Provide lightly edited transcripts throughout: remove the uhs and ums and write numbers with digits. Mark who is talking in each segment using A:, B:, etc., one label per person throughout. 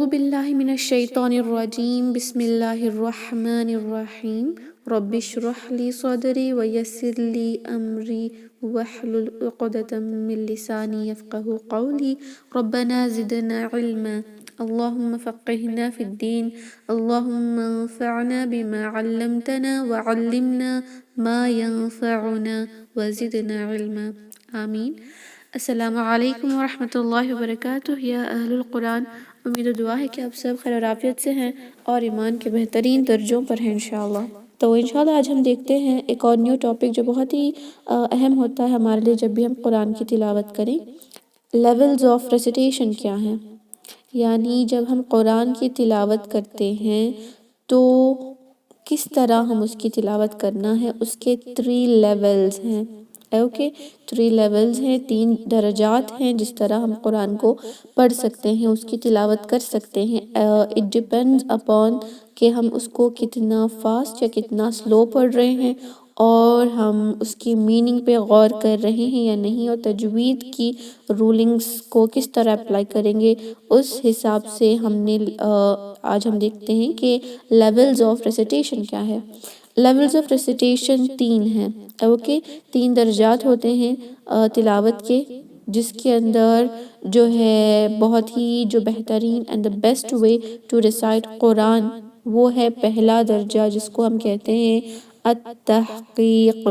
A: باللہ من الشیطان الرجیم بسم اللہ الرحمن الرحیم رب اشرح لی صدری ویسر لی امری واحلل عقدۃ من لسانی یفقہوا قولی ربنا زدنا علما اللہم فقہنا فی الدین اللہم انفعنا بما علمتنا وعلمنا ما ینفعنا وزدنا علما آمین۔ السلام علیکم ورحمۃ اللہ وبرکاتہ۔ یا اہل القرآن، امید و دعا ہے کہ آپ سب خیر و عافیت سے ہیں اور ایمان کے بہترین درجوں پر ہیں انشاءاللہ۔ تو انشاءاللہ آج ہم دیکھتے ہیں ایک اور نیو ٹاپک جو بہت ہی اہم ہوتا ہے ہمارے لیے جب بھی ہم قرآن کی تلاوت کریں۔ لیولز آف ریسیٹیشن کیا ہیں؟ یعنی جب ہم قرآن کی تلاوت کرتے ہیں تو کس طرح ہم اس کی تلاوت کرنا ہے، اس کے 3 لیولز ہیں۔ اوکے، 3 لیولز ہیں، 3 درجات ہیں جس طرح ہم قرآن کو پڑھ سکتے ہیں، اس کی تلاوت کر سکتے ہیں۔ اٹ ڈیپینڈز اپون کہ ہم اس کو کتنا فاسٹ یا کتنا سلو پڑھ رہے ہیں، اور ہم اس کی میننگ پہ غور کر رہے ہیں یا نہیں، اور تجوید کی رولنگز کو کس طرح اپلائی کریں گے، اس حساب سے ہم نے آج ہم دیکھتے ہیں کہ لیولز آف ریسیٹیشن کیا ہے۔ لیولز آف ریسیٹیشن 3 ہیں، اوکے، 3 درجات ہوتے ہیں تلاوت کے، جس کے اندر جو ہے بہت ہی جو بہترین and the best way to recite Quran وہ ہے پہلا درجہ جس کو ہم کہتے ہیں التحقیق۔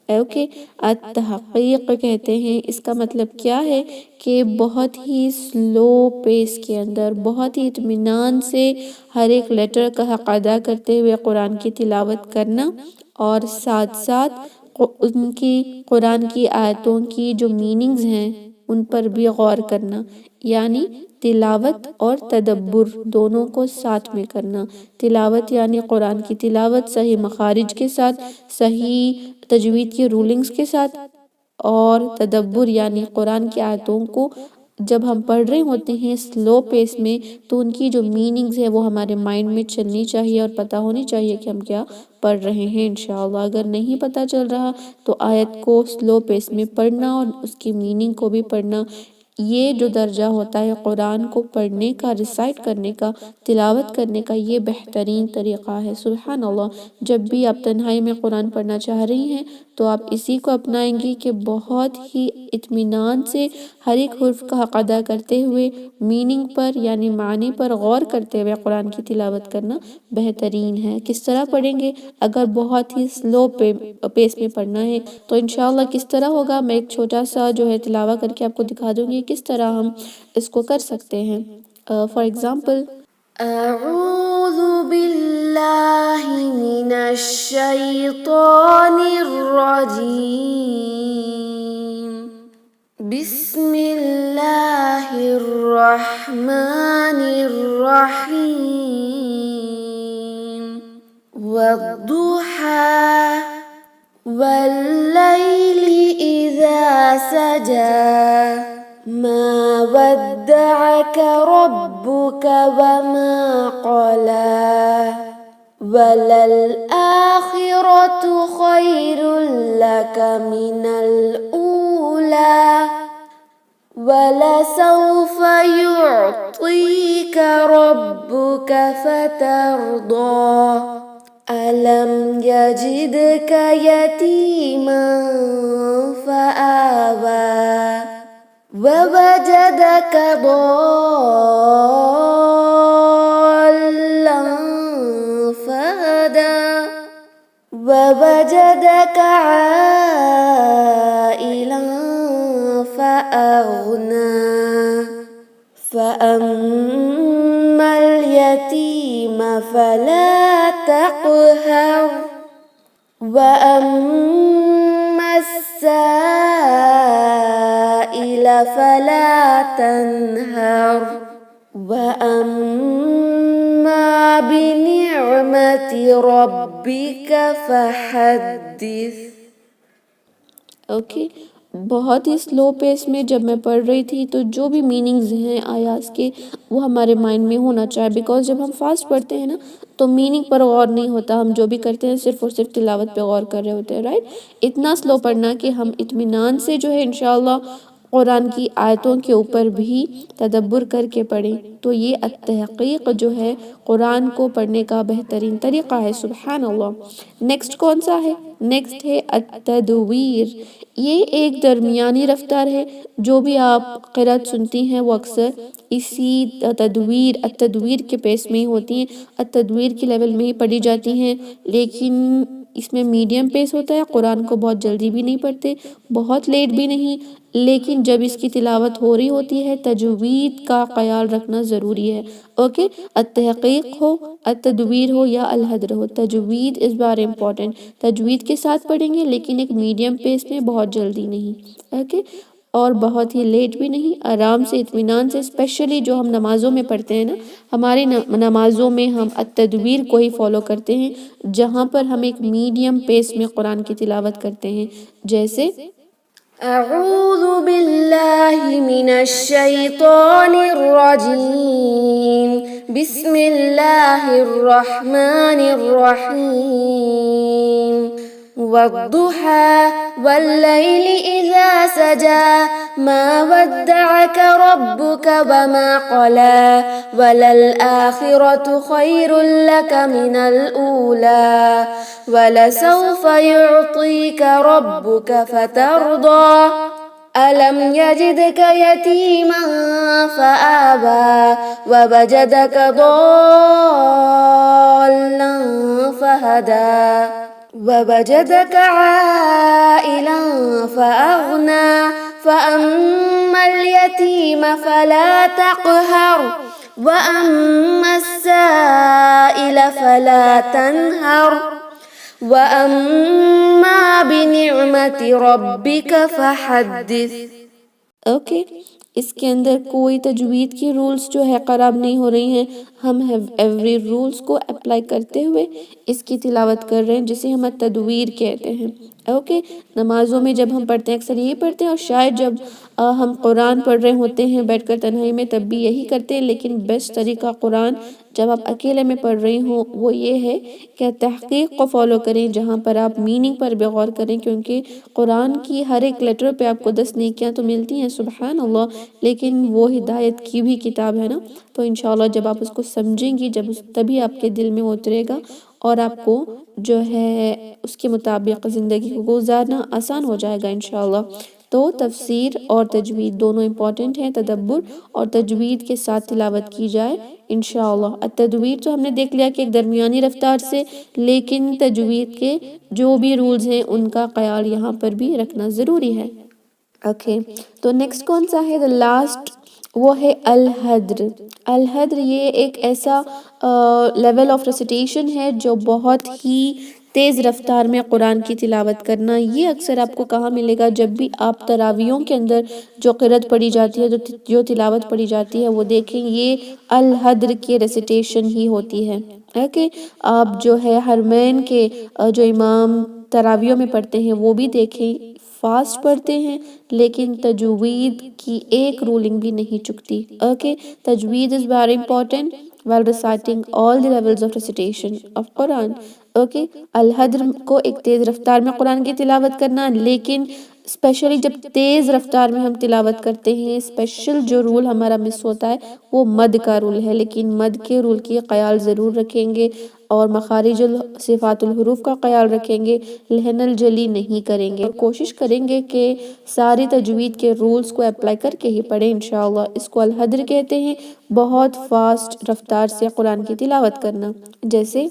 A: اوکے، التحقیق کہتے ہیں۔ اس کا مطلب کیا ہے کہ بہت ہی سلو پیس کے اندر بہت ہی اطمینان سے ہر ایک لیٹر کا حق ادا کرتے ہوئے قرآن کی تلاوت کرنا، اور ساتھ ساتھ ان کی قرآن کی آیتوں کی جو میننگز ہیں ان پر بھی غور کرنا، یعنی تلاوت اور تدبر دونوں کو ساتھ میں کرنا۔ تلاوت یعنی قرآن کی تلاوت صحیح مخارج کے ساتھ، صحیح تجوید کی رولنگز کے ساتھ، اور تدبر یعنی قرآن کی آیتوں کو جب ہم پڑھ رہے ہوتے ہیں سلو پیس میں تو ان کی جو میننگز ہے وہ ہمارے مائنڈ میں چلنی چاہیے اور پتہ ہونی چاہیے کہ ہم کیا پڑھ رہے ہیں انشاءاللہ۔ اگر نہیں پتہ چل رہا تو آیت کو سلو پیس میں پڑھنا اور اس کی میننگ کو بھی پڑھنا، یہ جو درجہ ہوتا ہے قرآن کو پڑھنے کا، ریسائٹ کرنے کا، تلاوت کرنے کا، یہ بہترین طریقہ ہے۔ سبحان اللہ، جب بھی آپ تنہائی میں قرآن پڑھنا چاہ رہی ہیں تو آپ اسی کو اپنائیں گی کہ بہت ہی اطمینان سے ہر ایک حرف کا حق ادا کرتے ہوئے میننگ پر یعنی معنی پر غور کرتے ہوئے قرآن کی تلاوت کرنا بہترین ہے۔ کس طرح پڑھیں گے؟ اگر بہت ہی سلو پیس میں پڑھنا ہے تو انشاءاللہ کس طرح ہوگا، میں ایک چھوٹا سا جو ہے تلاوہ کر کے آپ کو دکھا دوں گی کس طرح ہم اس کو کر سکتے ہیں۔ فار ایگزامپل، اعوذ باللہ من الشیطان الرجیم، بسم اللہ الرحمن الرحیم، والضحی واللیل اذا سجی، ما ودعك ربك وما قلى، وللآخرة خير لك من الأولى، ولسوف يعطيك ربك فترضى، ألم يجدك يتيما فآوى، ووجدك ضالا فهدى، ووجدك عائلا فأغنى، فأما اليتيم فلا تقهر، وأما السائل فلا تنهر، وأما بنعمة ربك فحدث۔ اوکے، بہت ہی سلو پیس میں جب میں پڑھ رہی تھی تو جو بھی میننگز ہیں آیات کے وہ ہمارے مائنڈ میں ہونا چاہیے، بیکاز جب ہم فاسٹ پڑھتے ہیں نا تو میننگ پر غور نہیں ہوتا، ہم جو بھی کرتے ہیں صرف اور صرف تلاوت پہ غور کر رہے ہوتے ہیں، رائٹ؟ اتنا سلو پڑھنا کہ ہم اطمینان سے جو ہے انشاءاللہ قرآن کی آیتوں کے اوپر بھی تدبر کر کے پڑھیں. تو یہ التحقیق جو ہے قرآن کو پڑھنے کا بہترین طریقہ ہے. سبحان اللہ. نیکسٹ کون سا ہے؟ نیکسٹ ہے التدویر. یہ ایک درمیانی رفتار ہے. جو بھی آپ قرأت سنتی ہیں وہ اکثر اسی التدویر کے پیس میں ہی ہوتی ہیں، التدویر کے لیول میں ہی پڑھی جاتی ہیں، لیکن اس میں میڈیم پیس ہوتا ہے. قرآن کو بہت جلدی بھی نہیں پڑھتے، بہت لیٹ بھی نہیں، لیکن جب اس کی تلاوت ہو رہی ہوتی ہے تجوید کا خیال رکھنا ضروری ہے. اوکے، التحقیق ہو، التدویر ہو یا الحدر ہو، تجوید از ویری امپورٹنٹ. تجوید کے ساتھ پڑھیں گے لیکن ایک میڈیم پیس میں، بہت جلدی نہیں. اوکے، اور بہت ہی لیٹ بھی نہیں، آرام سے اطمینان سے. اسپیشلی جو ہم نمازوں میں پڑھتے ہیں نا، ہماری نمازوں میں ہم التدویر کو ہی فالو کرتے ہیں، جہاں پر ہم ایک میڈیم پیس میں قرآن کی تلاوت کرتے ہیں. جیسے
B: اعوذ باللہ من الشیطان الرجیم بسم اللہ الرحمن الرحیم والضحى والليل إذا سجى ما ودعك ربك وما قلى وللآخرة خير لك من الأولى ولسوف يعطيك ربك فترضى ألم يجدك يتيما فآوى ووجدك ضالا فهدى ووجدك عائلا فأغنى فأما اليتيم فلا تقهر وأما السائل فلا تنهر وأما بنعمة ربك فحدث.
A: اوکے، اس کے اندر کوئی تجوید کی رولز جو ہے خراب نہیں ہو رہی ہیں. ہم ایوری رولز کو اپلائی کرتے ہوئے اس کی تلاوت کر رہے ہیں، جسے ہم تدویر کہتے ہیں. اوکے، نمازوں میں جب ہم پڑھتے ہیں اکثر یہی پڑھتے ہیں، اور شاید جب ہم قرآن پڑھ رہے ہوتے ہیں بیٹھ کر تنہائی میں تب بھی یہی کرتے ہیں. لیکن بیسٹ طریقہ قرآن جب آپ اکیلے میں پڑھ رہی ہوں وہ یہ ہے کہ تحقیق کو فالو کریں، جہاں پر آپ میننگ پر بھی غور کریں، کیونکہ قرآن کی ہر ایک لیٹر پہ آپ کو 10 نیکیاں تو ملتی ہیں. سبحان اللہ. لیکن وہ ہدایت کی بھی کتاب ہے نا، تو انشاءاللہ جب آپ اس کو سمجھیں گی تبھی آپ کے دل میں اترے گا، اور آپ کو جو ہے اس کے مطابق زندگی کو گزارنا آسان ہو جائے گا انشاءاللہ. تو تفسیر اور تجوید دونوں امپورٹنٹ ہیں. تدبر اور تجوید کے ساتھ تلاوت کی جائے انشاءاللہ. التدویر تو ہم نے دیکھ لیا کہ ایک درمیانی رفتار سے، لیکن تجوید کے جو بھی رولز ہیں ان کا خیال یہاں پر بھی رکھنا ضروری ہے. اوکے، تو نیکسٹ کون سا ہے؟ لاسٹ وہ ہے الحدر. الحدر یہ ایک ایسا لیول آف ریسیٹیشن ہے جو بہت ہی تیز رفتار میں قرآن کی تلاوت کرنا. یہ اکثر آپ کو کہاں ملے گا؟ جب بھی آپ تراویحوں کے اندر جو قرأت پڑھی جاتی ہے، جو تلاوت پڑھی جاتی ہے، وہ دیکھیں یہ الحدر کی ریسیٹیشن ہی ہوتی ہے. اوکے، آپ جو ہے حرمین کے جو امام تراویحوں میں پڑھتے ہیں وہ بھی دیکھیں، فاسٹ پڑھتے ہیں لیکن تجوید کی ایک رولنگ بھی نہیں چکتی. اوکے، تجوید is very important while reciting all the levels of recitation of Quran. Okay, الحدر کو ایک تیز رفتار میں قرآن کی تلاوت کرنا، لیکن اسپیشلی جب تیز رفتار میں ہم تلاوت کرتے ہیں، اسپیشل جو رول ہمارا مس ہوتا ہے وہ مد کا رول ہے. لیکن مد کے رول کی خیال ضرور رکھیں گے، اور مخارج صفات الحروف کا خیال رکھیں گے، لحن الجلی نہیں کریں گے. کوشش کریں گے کہ ساری تجوید کے رولز کو اپلائی کر کے ہی پڑھیں انشاءاللہ. اس کو الحدر کہتے ہیں، بہت فاسٹ رفتار سے قرآن کی تلاوت کرنا. جیسے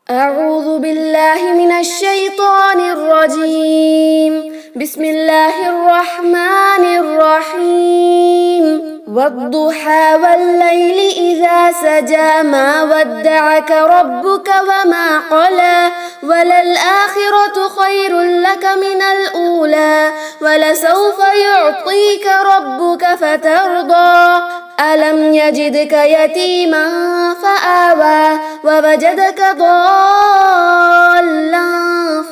B: اعوذ باللہ من الشیطان الرجیم بسم اللہ الرحمن الرحیم والضحى والليل إذا سجى ما ودعك ربك وما قلى وللآخرة خير لك من الأولى ولسوف يعطيك ربك فترضى ألم يجدك يتيما فآوى ووجدك ضالا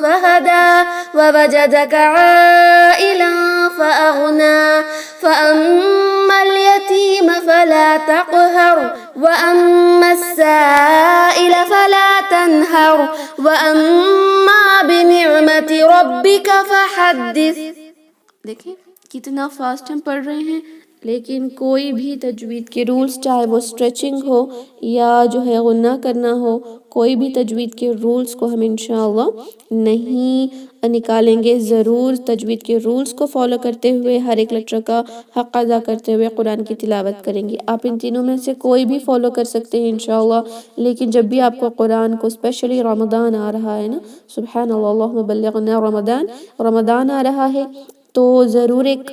B: فهدى ووجدك عائلا فأغنى فأما اليتيم فلا تقهر وأما السائل فلا تنهر وأما بنعمة ربك فحدث.
A: دیکھیں کتنا فاسٹ ہم پڑھ رہے ہیں، لیکن کوئی بھی تجوید کے رولز، چاہے وہ اسٹریچنگ ہو یا جو ہے غنہ کرنا ہو، کوئی بھی تجوید کے رولز کو ہم انشاءاللہ نہیں نکالیں گے۔ ضرور تجوید کے رولز کو فالو کرتے ہوئے، ہر ایک لیٹر کا حق ادا کرتے ہوئے قرآن کی تلاوت کریں گے۔ آپ ان تینوں میں سے کوئی بھی فالو کر سکتے ہیں انشاءاللہ، لیکن جب بھی آپ کو قرآن کو اسپیشلی رمضان آ رہا ہے نا، سبحان اللہ، اللہم بلغنا رمضان آ رہا ہے، تو ضرور ایک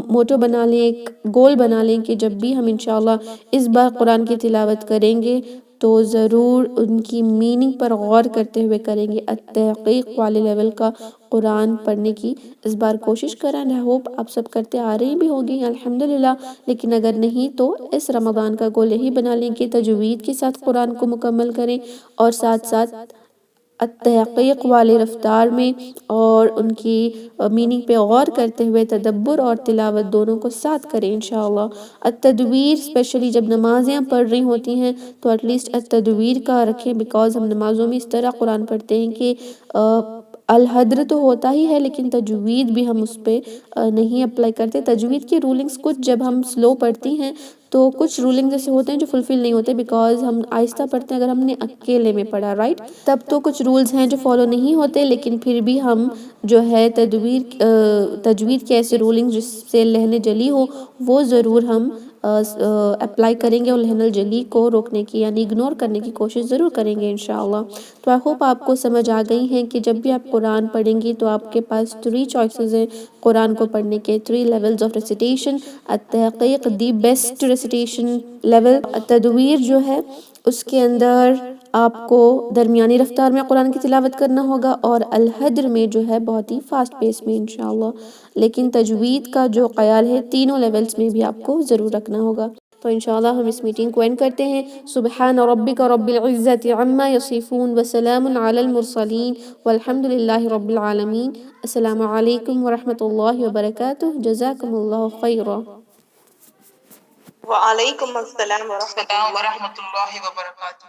A: موٹو بنا لیں، ایک گول بنا لیں کہ جب بھی ہم انشاءاللہ اس بار قرآن کی تلاوت کریں گے تو ضرور ان کی میننگ پر غور کرتے ہوئے کریں گے، التحقیق والے لیول کا قرآن پڑھنے کی اس بار کوشش کریں۔ I hope آپ سب کرتے آ رہی بھی ہوگی الحمدللہ، لیکن اگر نہیں تو اس رمضان کا گول یہی بنا لیں کہ تجوید کے ساتھ قرآن کو مکمل کریں، اور ساتھ ساتھ التحقیق والے رفتار میں اور ان کی میننگ پہ غور کرتے ہوئے تدبر اور تلاوت دونوں کو ساتھ کریں انشاءاللہ۔ التدویر اسپیشلی جب نمازیں پڑھ رہی ہوتی ہیں تو ایٹ لیسٹ التدویر کا رکھیں، بیکاز ہم نمازوں میں اس طرح قرآن پڑھتے ہیں کہ الحدر تو ہوتا ہی ہے، لیکن تجوید بھی ہم اس پہ نہیں اپلائی کرتے۔ تجوید کی رولنگز کچھ جب ہم سلو پڑھتی ہیں تو کچھ رولنگز ایسے ہوتے ہیں جو فلفل نہیں ہوتے، بیکاز ہم آہستہ پڑھتے ہیں۔ اگر ہم نے اکیلے میں پڑھا رائٹ، تب تو کچھ رولز ہیں جو فالو نہیں ہوتے، لیکن پھر بھی ہم جو ہے تجوید کے ایسے رولنگز جس سے لہن جلی ہو وہ ضرور ہم اپلائی کریں گے، اور لہن الجلی کو روکنے کی یعنی اگنور کرنے کی کوشش ضرور کریں گے انشاءاللہ۔ تو I hope آپ کو سمجھ آ گئی ہیں کہ جب بھی آپ قرآن پڑھیں گی تو آپ کے پاس 3 چوائسز ہیں قرآن کو پڑھنے کے، 3 لیولز آف ریسیٹیشن۔ التحقیق دی بیسٹ ریسیٹیشن لیول، التدویر جو ہے اس کے اندر آپ کو درمیانی رفتار میں قرآن کی تلاوت کرنا ہوگا، اور الحدر میں جو ہے بہت ہی فاسٹ پیس میں انشاءاللہ۔ لیکن تجوید کا جو خیال ہے تینوں لیولز میں بھی آپ کو ضرور رکھنا ہوگا۔ تو انشاءاللہ ہم اس میٹنگ کو اینڈ کرتے ہیں۔ سبحان ربک رب العزت عما یصفون وسلام علی المرسلین والحمد للہ رب العالمین۔ السلام علیکم ورحمۃ اللہ وبرکاتہ، جزاکم اللہ خیرا۔
C: وعلیکم السلام ورحمۃ اللہ وبرکاتہ۔